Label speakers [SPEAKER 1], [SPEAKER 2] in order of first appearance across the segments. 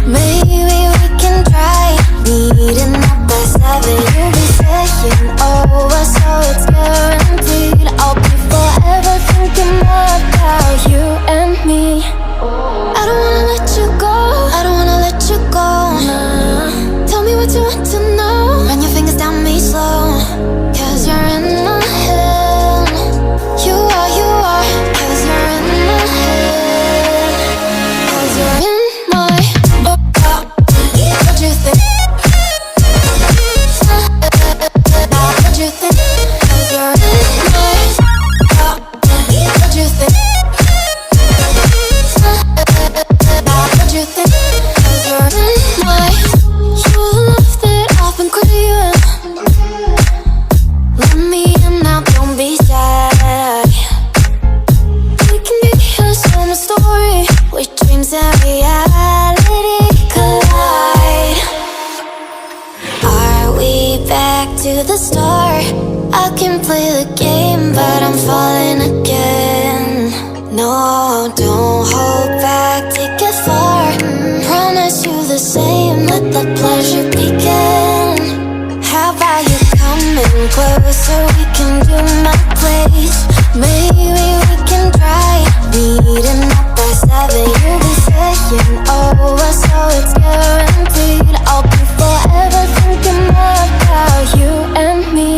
[SPEAKER 1] Maybe we can try meeting up by 7. You'll be saying over, so it's guaranteed. I'll be forever thinking about you and me. I don't wanna let you go, I don't wanna let you go. Tell me what you want to know. Run your fingers down me slow, 'cause you're in my head. You are, 'cause you're in my head. 'Cause you're in my what you think? What you think? 'Cause you're in my what you think? What you think? 'Cause you're in my you're the love that I've been craving. Let me in now, don't be shy. We can get here, some story where dreams and reality collide. Are we back to the start? I can play the game, but I'm falling again. No, don't hold back, take it far. Promise you the same, let the pleasure begin. How about you coming closer, we can do my place. Maybe we can try meeting up by 7. You'll be saying over, so it's guaranteed. I'll be forever thinking about you and me.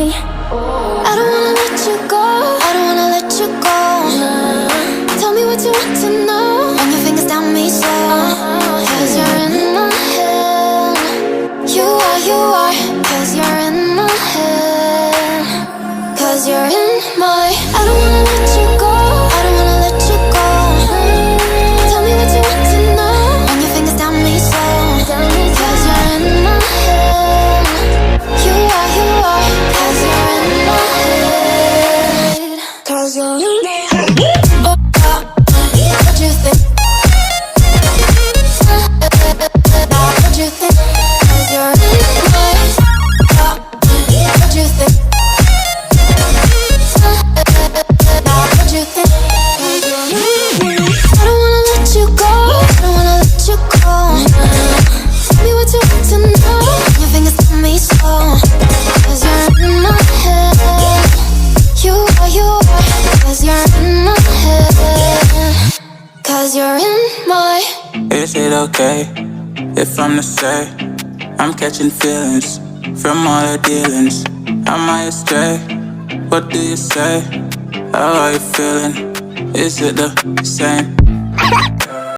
[SPEAKER 1] I don't wanna let you go, I don't wanna let you go. Tell me what you want to know. Run your fingers down me slow, 'cause you're in my head. You are, 'cause you're in my head. 'Cause you're in my I don't wanna let you go, I don't wanna let you go. Tell me what you want to know. Run your fingers down me slow, 'cause you're in my head. You are, 'cause you're in my head. 'Cause you're in my head. What you think? What you think? 'Cause you're in my what you think? What you think? I don't wanna let you go, I don't wanna let you go. Tell me what you want to know. Your fingers tell me slow, 'cause you're in my head. You are, 'cause you're in my head. 'Cause you're in my
[SPEAKER 2] Is it okay if I'm to say I'm catching feelings from all the dealings? Am I astray? What do you say? How are you feeling? Is it the same?